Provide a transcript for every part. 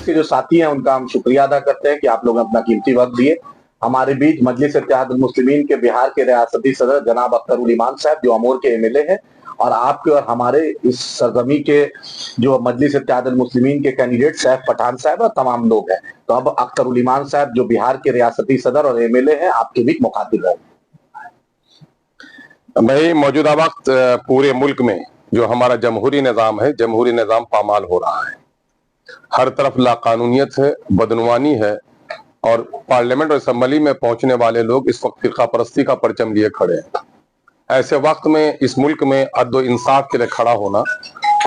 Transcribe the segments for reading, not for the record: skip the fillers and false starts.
Press के जो साथी हैं उनका हम शुक्रिया अदा करते हैं कि आप लोग अपना कीमती वक्त दिए। हमारे बीच मजलिस इत्तेहादुल मुस्लिमीन के बिहार के रियासती सदर जनाब अख्तरुल ईमान साहब जो अमूर के एमएलए हैं, और आपके और हमारे इस सरजमी के जो मजलिस इत्तेहादुल मुस्लिमीन के कैंडिडेट सैफ पठान साहब और तमाम लोग हैं। तो अब अख्तरुल ईमान साहब जो बिहार के रियासती सदर और एमएलए हैं आपके बीच मुखातिब है। भाई, मौजूदा वक्त पूरे मुल्क में जो हमारा जमहूरी निज़ाम है, जमहूरी निज़ाम पामाल हो रहा है। हर तरफ लाकानूनियत है, बदनवानी है, और पार्लियामेंट और असम्बली में पहुंचने वाले लोग इस वक्त फिरका परस्ती का परचम लिए खड़े हैं। ऐसे वक्त में इस मुल्क में अदल व इंसाफ के लिए खड़ा होना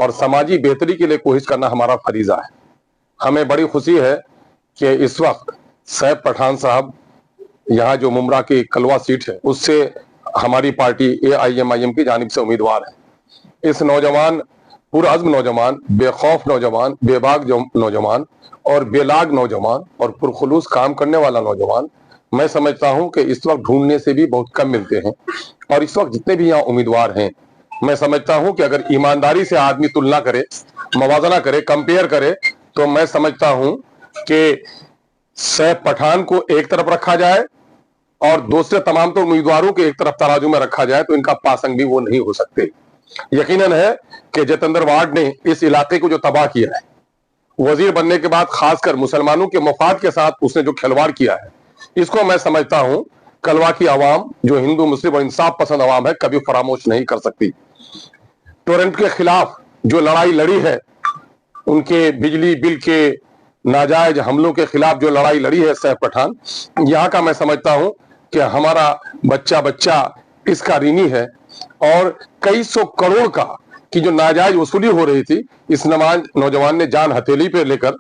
और समाजी बेहतरी के लिए कोशिश करना हमारा फरीजा है। हमें बड़ी खुशी है कि इस वक्त सैफ पठान साहब यहाँ जो मुमरा की कलवा सीट है उससे हमारी पार्टी AIMIM की जानिब से उम्मीदवार है। इस नौजवान, पुरअज़्म नौजवान, बेखौफ नौजवान, बेबाक नौजवान और बेलाग नौजवान और पुरखुलूस काम करने वाला नौजवान, मैं समझता हूं कि इस वक्त ढूंढने से भी बहुत कम मिलते हैं। और इस वक्त जितने भी यहाँ उम्मीदवार हैं, मैं समझता हूं कि अगर ईमानदारी से आदमी तुलना करे, मवाजना करे, कंपेयर करे, तो मैं समझता हूं कि सैफ पठान को एक तरफ रखा जाए और दूसरे तमाम तो उम्मीदवारों के एक तरफ तराजू में रखा जाए तो इनका पासंग भी वो नहीं हो सकते। यकीनन है कि जितेंद्र वार्ड ने इस इलाके को जो तबाह किया है, वजीर बनने के बाद खासकर मुसलमानों के मफाद के साथ उसने जो खिलवाड़ किया है, इसको मैं समझता हूं कलवा की आवाम, जो हिंदू मुस्लिम और इंसाफ पसंद आवाम है, कभी फरामोश नहीं कर सकती। टोरेंट के खिलाफ जो लड़ाई लड़ी है, उनके बिजली बिल के नाजायज हमलों के खिलाफ जो लड़ाई लड़ी है सैफ पठान, यहाँ का मैं समझता हूं कि हमारा बच्चा बच्चा इसका ऋणी है। और कई सौ करोड़ का की जो नाजायज वसूली हो रही थी, इस नौजवान ने जान हथेली पे लेकर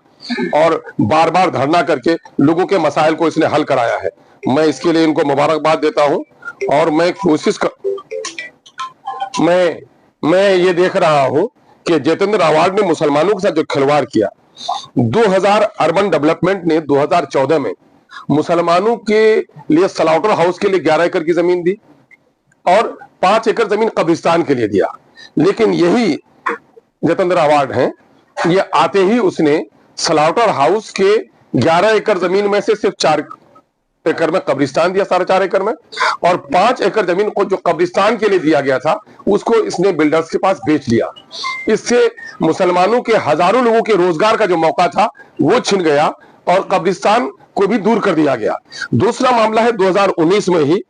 और बार बार धरना करके लोगों के मसाइल को इसने हल कराया है। मैं इसके लिए इनको मुबारकबाद देता हूं। और मैं कोशिश मैं ये देख रहा हूं कि जितेंद्र अवार्ड ने मुसलमानों के साथ जो खिलवाड़ किया, 2000 अर्बन डेवलपमेंट ने 2014 में मुसलमानों के लिए स्लाउटर हाउस के लिए 11 एकड़ की जमीन दी और 5 एकड़ जमीन कब्रिस्तान के लिए दिया। लेकिन यही जितेंद्र अवार्ड हैं, ये आते ही उसने स्लाउटर हाउस के 11 एकड़ जमीन में से सिर्फ 4 एकड़ में कब्रिस्तान दिया, 4.5 एकड़ में, और 5 एकड़ जमीन को जो कब्रिस्तान के लिए दिया गया था उसको इसने बिल्डर्स के पास बेच लिया। इससे मुसलमानों के हजारों लोगों के रोजगार का जो मौका था वो छिन गया और कब्रिस्तान को भी दूर कर दिया गया। दूसरा मामला है 2019 में ही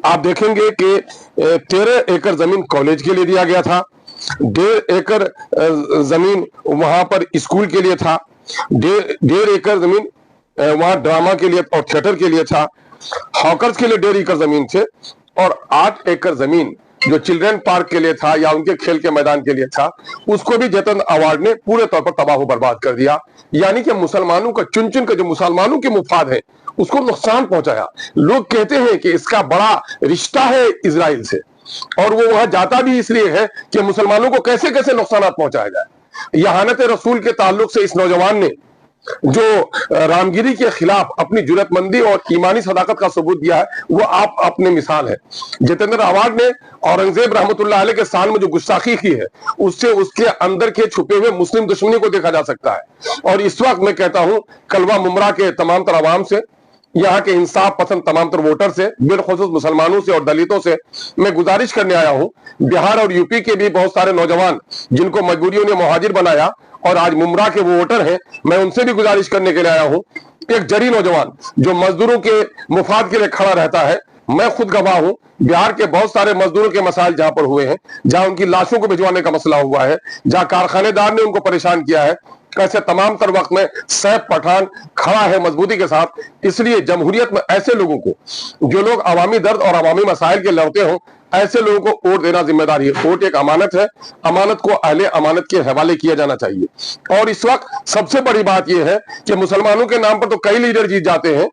आप देखेंगे कि 13 एकड़ जमीन कॉलेज के लिए दिया गया था, 1.5 एकड़ जमीन वहां पर स्कूल के लिए था, 1.5 एकड़ जमीन वहां ड्रामा के लिए और थिएटर के लिए था, हॉकर्स के लिए 1.5 एकड़ जमीन थे, और 8 एकड़ जमीन जो चिल्ड्रन पार्क के लिए था या उनके खेल के मैदान के लिए था, उसको भी जितेंद्र अवार्ड ने पूरे तौर पर तबाह बर्बाद कर दिया। यानी कि मुसलमानों का चुन चुन के जो मुसलमानों के मुफाद है उसको नुकसान पहुंचाया। लोग कहते हैं कि इसका बड़ा रिश्ता है इजराइल से, और वो वहां जाता भी इसलिए है कि मुसलमानों को कैसे कैसे नुकसान पहुंचाया जाए। यहानत रसूल के ताल्लुक से इस नौजवान ने जो रामगिरी के खिलाफ अपनी जुर्रतमंदी और ईमानी सदाकत का सबूत दिया है, वो आप अपने मिसाल है। जितेंद्र अवार्ड ने औरंगजेब रहमतुल्लाह अलैह के साल में जो गुस्ताखी की है, उससे उसके अंदर के छुपे हुए मुस्लिम दुश्मनी को देखा जा सकता है। और इस वक्त मैं कहता हूं कलवा मुमरा के तमाम तर आवाम से, यहाँ के इंसाफ पसंद तमाम तर वोटर से, बिलखुसूस मुसलमानों से और दलितों से मैं गुजारिश करने आया हूं। बिहार और यूपी के भी बहुत सारे नौजवान जिनको मजबूरियों ने मुहाजिर बनाया और आज मुमरा के वो वोटर हैं, मैं उनसे भी गुजारिश करने के लिए आया हूं। एक जरी नौजवान जो मजदूरों के मुफाद के लिए खड़ा रहता है, मैं खुद गवाह हूं, बिहार के बहुत सारे मजदूरों के मसाइल जहां पर हुए हैं, जहां उनकी लाशों को भिजवाने का मसला हुआ है, जहां कारखानेदार ने उनको परेशान किया है, कैसे तमाम तर वक्त में सैफ पठान खड़ा है मजबूती के साथ। इसलिए जमहूरियत में ऐसे लोगों को, जो लोग अवामी दर्द और अवामी मसाइल के लड़ते हों, ऐसे लोगों को वोट देना जिम्मेदारी है। वोट एक अमानत है, अमानत को अहले अमानत के हवाले किया जाना चाहिए। और इस वक्त सबसे बड़ी बात यह है कि मुसलमानों के नाम पर तो कई लीडर जीत जाते हैं,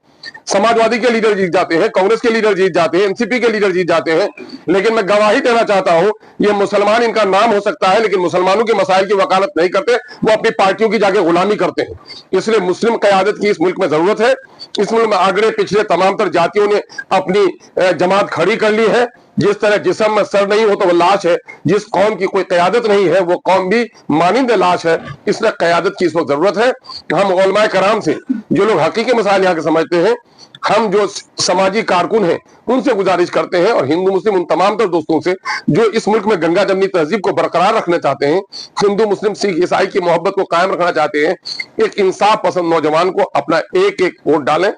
समाजवादी के लीडर जीत जाते हैं, कांग्रेस के लीडर जीत जाते हैं, एनसीपी के लीडर जीत जाते हैं, लेकिन मैं गवाही देना चाहता हूं, ये मुसलमान इनका नाम हो सकता है लेकिन मुसलमानों के मसाइल की वकालत नहीं करते, वो अपनी पार्टियों की जाके गुलामी करते हैं। इसलिए मुस्लिम क़यादत की इस मुल्क में जरूरत है। इस मुल्क में आगरे पिछले तमाम तर जातियों ने अपनी जमात खड़ी कर ली है। जिस तरह जिस्म में सर नहीं हो तो वो लाश है, जिस कौम की कोई क़यादत नहीं है वो कौम भी मानिंद लाश है। इसलिए क़यादत की इस वक्त जरूरत है। हम उलमाए कराम से, जो लोग हकीकी मसाइल यहाँ के समझते हैं, हम जो समाजी कारकुन हैं, उनसे गुजारिश करते हैं, और हिंदू मुस्लिम उन तमाम तर दोस्तों से जो इस मुल्क में गंगा जमनी तहजीब को बरकरार रखना चाहते हैं, हिंदू मुस्लिम सिख ईसाई की मोहब्बत को कायम रखना चाहते हैं, एक इंसाफ पसंद नौजवान को अपना एक एक वोट डालें।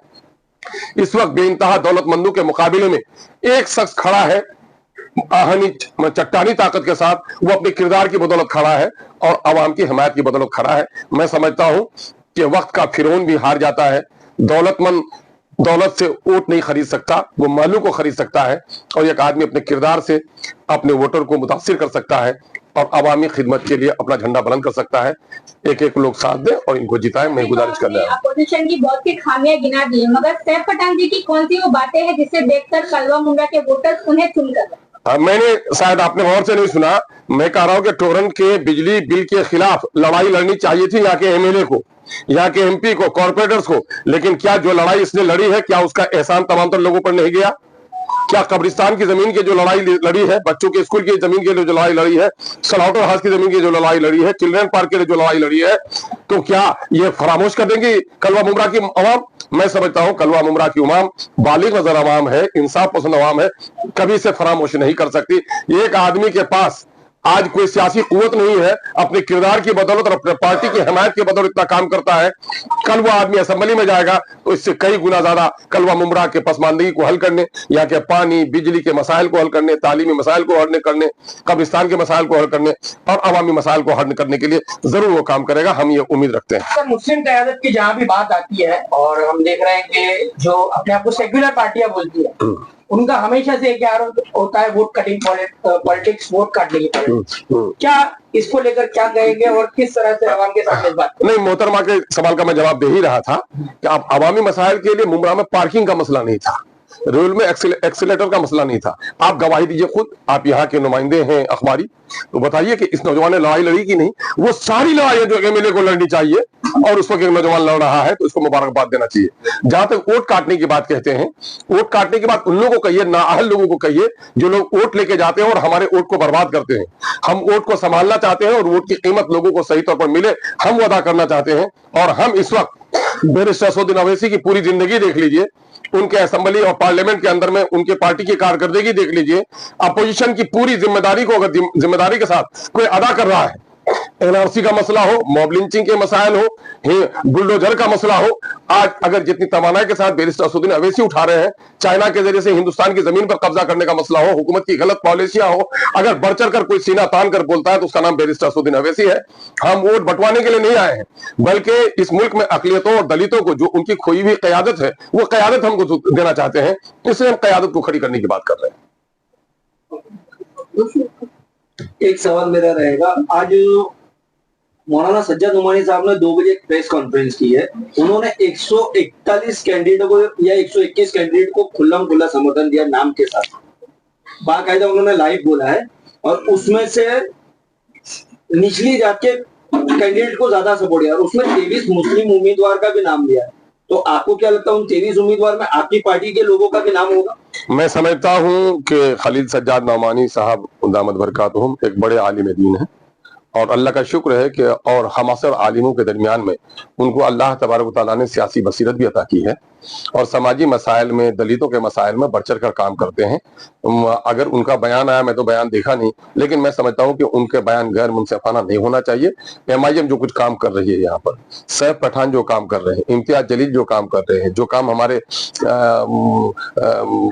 इस वक्त बेइंतहा दौलतमंदों के मुकाबले में एक शख्स खड़ा है आहनी चट्टानी ताकत के साथ, वो अपने किरदार की बदौलत खड़ा है और आवाम की हिमायत की बदौलत खड़ा है। मैं समझता हूं कि वक्त का फिरौन भी हार जाता है। दौलतमंद दौलत से वोट नहीं खरीद सकता, वो मालू को खरीद सकता है, और एक आदमी अपने किरदार से अपने वोटर को मुतासिर कर सकता है और अवामी खिदमत के लिए अपना झंडा बुलंद कर सकता है। एक एक लोग साथ दें और इनको जिताएं। मैं गुजारिश कर रहा हूं। अपोजिशन की बहुत सी खामियां गिना दी, मगर सैफ पठान जी की कौन सी वो बातें हैं जिसे देखकर कलवा मुंडा के वोटर्स उन्हें चुनकर? मैंने, शायद आपने गौर से नहीं सुना, मैं कह रहा हूं कि टोरन के बिजली बिल के खिलाफ लड़ाई लड़नी चाहिए थी यहाँ के एमएलए को, यहाँ के एमपी को, कॉर्पोरेटर्स को, लेकिन क्या जो लड़ाई इसने लड़ी है, क्या उसका एहसान तमाम तर लोगों पर नहीं गया? क्या कब्रिस्तान की जमीन की जो लड़ाई लड़ी है, बच्चों के स्कूल की जमीन के लिए जो लड़ाई लड़ी है, स्लॉटर हाउस की जमीन की जो लड़ाई लड़ी है, चिल्ड्रन पार्क के लिए जो लड़ाई लड़ी है, तो क्या ये फरामोश कर देंगी कलवा मुमरा की अवाम? मैं समझता हूं कलवा मुमरा की अवाम बालिग नजर अवाम है, इंसाफ पसंद अवाम है, कभी से फरामोश नहीं कर सकती। एक आदमी के पास आज कोई सियासी कुव्वत नहीं है, अपने किरदार की बदौलत और अपने पार्टी की हिमायत की बदौलत इतना काम करता है। कल वो आदमी असेंबली में जाएगा तो इससे कई गुना ज्यादा कलवा मुमरा के पसमानदगी को हल करने, यहाँ के पानी बिजली के मसाइल को हल करने, तालीमी मसाइल को हल करने, कब्रिस्तान के मसाइल को हल करने और अवामी मसाइल को हल करने के लिए जरूर वो काम करेगा। हम ये उम्मीद रखते हैं। मुस्लिम क़यादत की जहाँ भी बात आती है, और हम देख रहे हैं कि जो अपने आप को सेक्युलर पार्टियां बोलती है, उनका हमेशा से एक आरोप होता है वोट कटिंग पॉलिटिक्स, वोट काटने की पॉलिटिक्स। क्या इसको लेकर क्या कहेंगे और किस तरह से आवाम के सामने इस बात? नहीं, मोहतरमा के सवाल का मैं जवाब दे ही रहा था कि आप अवामी मसाइल के लिए मुमरा में पार्किंग का मसला नहीं था, रेल में एक्सीलेटर का मसला नहीं था। आप गवाही दीजिए खुद, आप यहाँ के नुमाइंदे हैं अखबारी, तो बताइए कि इस नौजवान ने लड़ाई लड़ी कि नहीं? वो सारी लड़ाई जो एमएलए को लड़नी चाहिए, और उस वक्त एक नौजवान लड़ रहा है तो इसको मुबारकबाद देना चाहिए। जहां तक वोट काटने की बात कहते हैं, वोट काटने की बात उन लोगों को कहिए, नाअहल लोगों को कहिए, जो लोग वोट लेके जाते हैं और हमारे वोट को बर्बाद करते हैं। हम वोट को संभालना चाहते हैं और वोट की कीमत लोगों को सही तौर पर मिले, हम वो अदा करना चाहते हैं। और हम इस वक्त बैरिस्टर असदुद्दीन अवैसी की पूरी जिंदगी देख लीजिए, उनके असेंबली और पार्लियामेंट के अंदर में उनके पार्टी की कारकर्दगी देख लीजिए, अपोजिशन की पूरी जिम्मेदारी को अगर जिम्मेदारी के साथ कोई अदा कर रहा है, एनआरसी का मसला हो, मॉब लिंचिंग के मसाइल हो, बुलडोजर का मसला हो, आज अगर जितनी तवानाई के साथ बैरिस्टर असदुद्दीन अवैसी उठा रहे हैं, चाइना के जरिए से हिंदुस्तान की जमीन पर कब्जा करने का मसला हो, हुकूमत की गलत पॉलिसियां हो, अगर बढ़ चढ़ कर कोई सीना तान कर बोलता है तो उसका नाम बैरिस्टर असदुद्दीन अवैसी है। हम वोट बंटवाने के लिए नहीं आए हैं, बल्कि इस मुल्क में अकलियतों और दलितों को जो उनकी खोई हुई क़यादत है, वो क़यादत हमको देना चाहते हैं, इसलिए हम क़यादत को खड़ी करने की बात कर रहे हैं। एक सवाल मेरा रहेगा, आज मौलाना सज्जाद नोमानी साहब ने 2 बजे एक प्रेस कॉन्फ्रेंस की है। उन्होंने 141 कैंडिडेट को या 121 कैंडिडेट को खुल्लम खुल्ला समर्थन दिया नाम के साथ, बाकायदा उन्होंने लाइव बोला है, और उसमें से निचली जात के कैंडिडेट को ज्यादा सपोर्ट दिया, और उसमें 23 मुस्लिम उम्मीदवार का भी नाम दिया है। तो आपको क्या लगता है उन 23 उम्मीदवार में आपकी पार्टी के लोगों का भी नाम होगा? मैं समझता हूं कि खलील सज्जाद नौमानी साहब दामद बरकातहुम एक बड़े आलिम दीन है, और अल्लाह का शुक्र है कि और हम असर आलिमों के दरमियान में उनको अल्लाह तबारक व तआला ने सियासी बसीरत भी अता की है, और समाजी मसाइल में, दलितों के मसाइल में बढ़ चढ़ कर काम करते हैं। अगर उनका बयान आया, मैं तो बयान देखा नहीं, लेकिन मैं समझता हूं कि उनके बयान गैर मुनसिफाना नहीं होना चाहिए। एमआईएम जो कुछ काम कर रही है यहाँ पर, सैफ पठान जो काम कर रहे हैं, इम्तियाज जलील जो काम कर रहे हैं, जो काम हमारे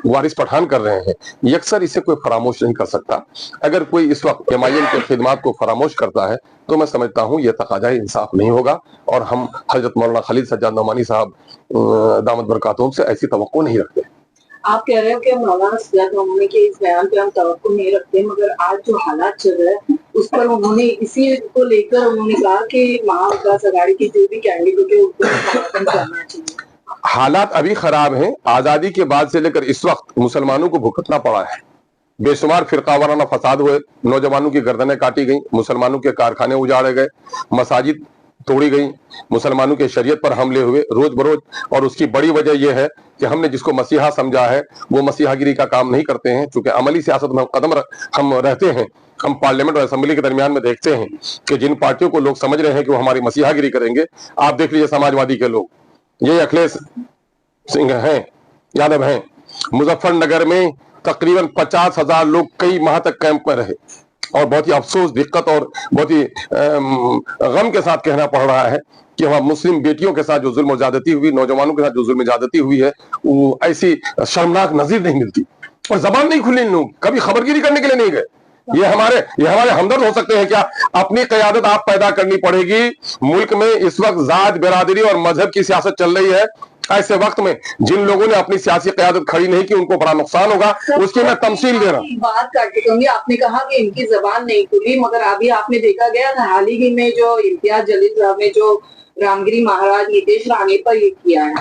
वारिस पठान कर रहे हैं, यकसर इसे कोई फरामोश नहीं कर सकता। अगर कोई इस वक्त एमआईएम के खिदमात को फरामोश करता है तो मैं समझता हूँ यह तकाजा इंसाफ नहीं होगा, और हम हजरत मौलाना खलील सज्जाद नौमानी साहब दामद बरकातहुम से ऐसी तवक्को नहीं रखते। आप कह रहे हो कि मौलाना सज्जाद नौमानी के इस बयान पे हम तवक्को नहीं रखते, मगर आज जो हालात चल रहे हैं उस पर उन्होंने, इसी को लेकर उन्होंने कहा कि महाविकास अघाड़ी की जो भी कैंडिडेट है उसको समर्थन करना चाहिए। हालात अभी खराब हैं। आजादी के बाद से लेकर इस वक्त मुसलमानों को भुगतना पड़ा है, बेशुमार फिरकावाराना फसाद हुए, नौजवानों की गर्दनें काटी गई, मुसलमानों के कारखाने उजाड़े गए, मसाजिद तोड़ी गई, मुसलमानों के शरीयत पर हमले हुए रोज बरोज, और उसकी बड़ी वजह यह है कि हमने जिसको मसीहा समझा है वो मसीहागिरी का काम नहीं करते हैं। चूंकि अमली सियासत में हम रहते हैं, हम पार्लियामेंट और असेंबली के दरमियान में देखते हैं कि जिन पार्टियों को लोग समझ रहे हैं कि वो हमारी मसीहागिरी करेंगे, आप देख लीजिए समाजवादी के लोग, ये अखिलेश सिंह हैं, यादव हैं, मुजफ्फरनगर में तकरीबन 50,000 लोग कई माह तक कैंप में रहे, और बहुत ही अफसोस, दिक्कत और बहुत ही गम के साथ कहना पड़ रहा है कि वहां मुस्लिम बेटियों के साथ जो जुल्म और ज्यादती हुई, नौजवानों के साथ जो जुल्म ज्यादती हुई है, वो ऐसी शर्मनाक नजीर नहीं मिलती। और जबान नहीं खुली, इन लोग कभी खबरगिरी करने के लिए नहीं गए। ये हमारे हमदर्द हो सकते हैं क्या? अपनी क़यादत आप पैदा करनी पड़ेगी। मुल्क में इस वक्त जात, बिरादरी और मजहब की सियासत चल रही है। ऐसे वक्त में जिन लोगों ने अपनी सियासी क़यादत खड़ी नहीं की, उनको बड़ा नुकसान होगा। उसकी मैं तमसील दे रहा हूँ। बात काटते दूंगी, आपने कहा कि इनकी जबान नहीं खुली, मगर अभी आपने देखा गया था हाल ही में जो इम्तियाज जलील साहब ने जो रामगिरी महाराज नीतीश राणे पर ये किया है,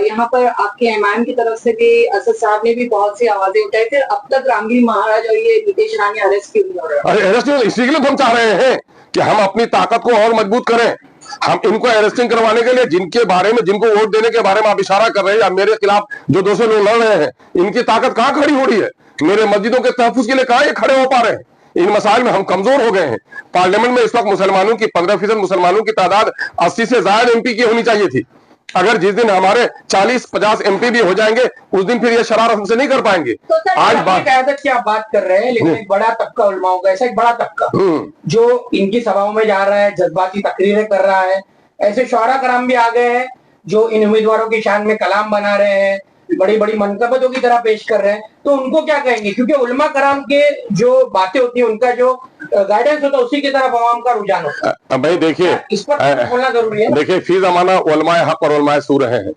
यहाँ पर आपके एमआईएम की तरफ से भी असद साहब ने भी बहुत सी आवाजें उठाई थी। अब तक रामगिरी महाराज और ये नीतीश राणे अरेस्ट क्यों नहीं हो रहे? अरे अरेस्ट इसी के लिए हम चाह रहे हैं कि हम अपनी ताकत को और मजबूत करें। हम इनको अरेस्टिंग करवाने के लिए, जिनके बारे में, जिनको वोट देने के बारे में आप इशारा कर रहे हैं, या मेरे खिलाफ जो 200 लोग लड़ रहे हैं, इनकी ताकत कहाँ खड़ी हो रही है? मेरे मस्जिदों के तहफ्फुज के लिए कहाँ ये खड़े हो पा रहे हैं? इन मसाइल में हम कमजोर हो गए हैं। पार्लियामेंट में इस वक्त मुसलमानों की 15% मुसलमानों की तादाद 80 से ज्यादा एमपी की होनी चाहिए थी। अगर जिस दिन हमारे 40-50 एमपी भी हो जाएंगे, उस दिन फिर ये शरारत हमसे नहीं कर पाएंगे। आज क़यादत की आप बात कर रहे हैं, लेकिन एक बड़ा तबका उलमाओं का, ऐसा एक बड़ा तबका जो इनकी सभाओं में जा रहा है, जज्बाती तकरीरें कर रहा है, ऐसे शौरा कराम भी आ गए हैं जो इन उम्मीदवारों की शान में कलाम बना रहे हैं, बड़ी बड़ी मनकबतों की तरह पेश कर रहे हैं। तो उनको क्या कहेंगे? क्योंकि उलमा कराम के जो बातें होती है, उनका जो गाइडेंस होता है, उसी की तरफ आवाम का रुझान होता है। भाई देखिए, इस पर बोलना जरूरी है। देखिए, फी जमाना उलमाए हक और उलमाए सू रहे हैं,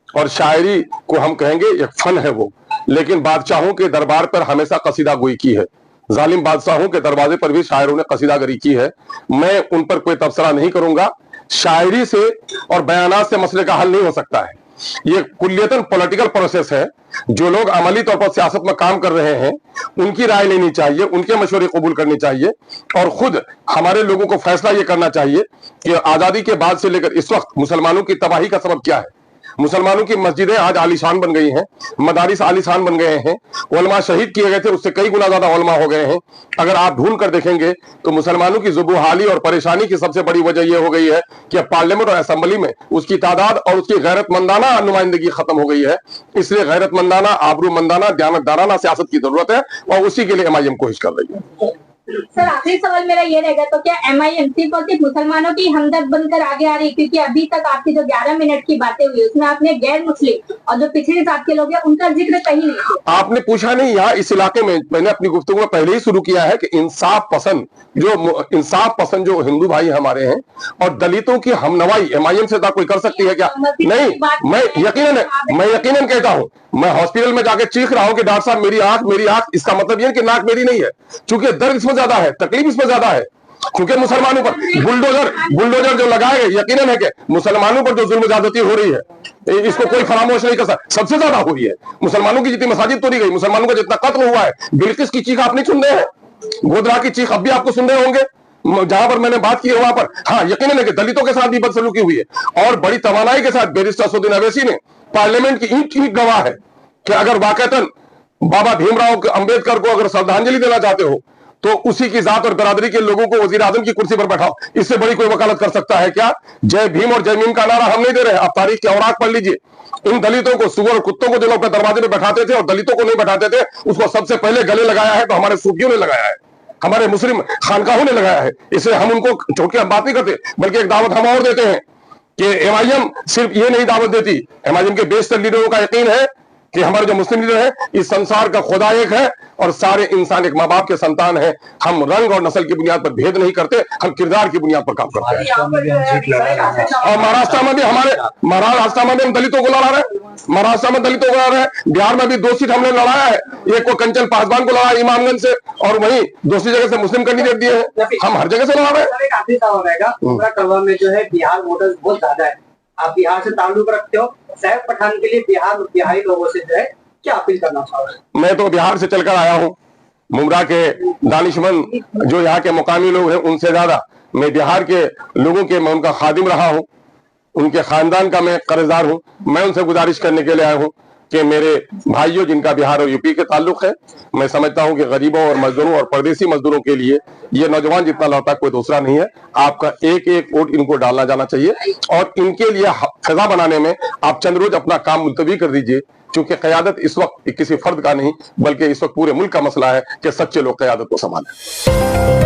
और शायरी को हम कहेंगे एक फन है वो, लेकिन बादशाहों के दरबार पर हमेशा कसीदा गोई की है। जालिम बादशाहों के दरवाजे पर भी शायरों ने कसीदागरी की है। मैं उन पर कोई तबसरा नहीं करूंगा। शायरी से और बयानात से मसले का हल नहीं हो सकता है। ये कुल्लियतन पॉलिटिकल प्रोसेस है। जो लोग अमली तौर पर सियासत में काम कर रहे हैं, उनकी राय लेनी चाहिए, उनके मशवरे कबूल करनी चाहिए, और खुद हमारे लोगों को फैसला ये करना चाहिए कि आजादी के बाद से लेकर इस वक्त मुसलमानों की तबाही का सबब क्या है। मुसलमानों की मस्जिदें आज आलीशान बन गई हैं, मदारिस आलीशान बन गए हैं, उलमा शहीद किए गए थे, उससे कई गुना ज्यादा उलमा हो गए हैं। अगर आप ढूंढ कर देखेंगे तो मुसलमानों की जुबूहाली और परेशानी की सबसे बड़ी वजह यह हो गई है कि पार्लियामेंट और असेंबली में उसकी तादाद और उसकी गैरतमंदाना नुमाइंदगी खत्म हो गई है। इसलिए गैरतमंदाना, आबरूमंदाना, दयानतदाराना सियासत की जरूरत है, और उसी के लिए एमआईएम कोशिश कर रही है। सर, आखिरी सवाल मेरा ये रहेगा, तो क्या एमआईएम सिर्फ और सिर्फ मुसलमानों की हमदर्द बनकर आगे आ रही है? क्योंकि अभी तक आपकी जो 11 मिनट की बातें हुई, उसमें आपने गैर मुस्लिम और जो पिछड़े जात के लोग हैं उनका जिक्र कहीं नहीं किया। आपने पूछा नहीं। यहाँ इस इलाके में मैंने अपनी गुफ्तगू में पहले ही शुरू किया है कि इंसाफ पसंद जो हिंदू भाई हमारे हैं, और दलितों की हमनवाई एमआईएम से कोई कर सकती है क्या? नहीं। मैं यकीनन कहता हूँ, मैं हॉस्पिटल में जाके चीख रहा हूँ कि डॉक्टर साहब मेरी आंख, इसका मतलब ये है कि नाक मेरी नहीं है, क्योंकि दर्द इसमें ज्यादा है, तकलीफ इसमें ज्यादा है। क्योंकि मुसलमानों पर बुलडोजर जो लगाए गए, यकीनन है कि मुसलमानों पर जो जुल्म ज्यादती हो रही है, इसको कोई फरामोश नहीं कर सकता। सबसे ज्यादा हो रही है। मुसलमानों की जितनी मसाजिद तोड़ी गई, मुसलमानों का जितना कत्ल हुआ है, बिल्किस की चीख आप नहीं सुन रहे हैं, गोधरा की चीख अब भी आपको सुन रहे होंगे जहां पर मैंने बात की है वहां पर। हाँ, यकीनन है कि दलितों के साथ भी बदसलूकी हुई है, और बड़ी तवानाई के साथ बैरिस्टर असदुद्दीन अवैसी ने पार्लियामेंट की ईंट गवाह है कि अगर वाकईतन बाबा भीमराव अंबेडकर को अगर श्रद्धांजलि देना चाहते हो, तो उसी की जात और बिरादरी के लोगों को वजीर आजम की कुर्सी पर बैठाओ। इससे बड़ी कोई वकालत कर सकता है क्या? जय भीम और जय मीम का नारा हम नहीं दे रहे। आप तारीख के औराक पढ़ लीजिए। इन दलितों को, सुअर और कुत्तों को जो लोग अपने दरवाजे में बैठाते थे और दलितों को नहीं बैठाते थे, उसको सबसे पहले गले लगाया है तो हमारे सूफियों ने लगाया है, हमारे मुस्लिम खानकाहों ने लगाया है। इसलिए हम उनको छोड़ के हम बात नहीं करते, बल्कि एक दावत हम और देते हैं कि एमआईएम सिर्फ ये नहीं दावत देती, एमआईएम के बेशतर लीडरों का यकीन है कि हमारे जो मुस्लिम लीडर है, इस संसार का खुदा एक है और सारे इंसान एक माँ बाप के संतान है। हम रंग और नस्ल की बुनियाद पर भेद नहीं करते, हम किरदार की बुनियाद पर काम करते हैं। और महाराष्ट्र में भी हम दलितों को लड़ा रहे हैं। बिहार में भी 2 सीट हमने लड़ाया है। एक को कंचन पासवान को लड़ा इमामगंज से, और वहीं दूसरी जगह से मुस्लिम कैंडिडेट दिए हैं। हम हर जगह से लड़ा रहे हैं। में जो है बिहार वोटर्स बहुत ज्यादा है, आप बिहार से ताल्लुक रखते हो, सैफ पठान के लिए बिहारी लोगों से जो है क्या अपील करना चाहोगे? मैं तो बिहार से चलकर आया हूँ। मुमरा के दानिशमंद जो यहाँ के मुकामी लोग हैं, उनसे ज्यादा मैं बिहार के लोगों के मैं उनका खादिम रहा हूं, उनके खानदान का मैं कर्जदार हूं। मैं उनसे गुजारिश करने के लिए आया हूं कि मेरे भाइयों जिनका बिहार और यूपी के ताल्लुक है, मैं समझता हूं कि गरीबों और मजदूरों और परदेसी मजदूरों के लिए ये नौजवान जितना लौटा कोई दूसरा नहीं है। आपका एक एक वोट इनको डालना जाना चाहिए और इनके लिए सजा बनाने में आप चंद रोज अपना काम मुलतवी कर दीजिए, क्योंकि क़यादत इस वक्त किसी फर्द का नहीं बल्कि इस वक्त पूरे मुल्क का मसला है कि सच्चे लोग क़यादत को संभालें।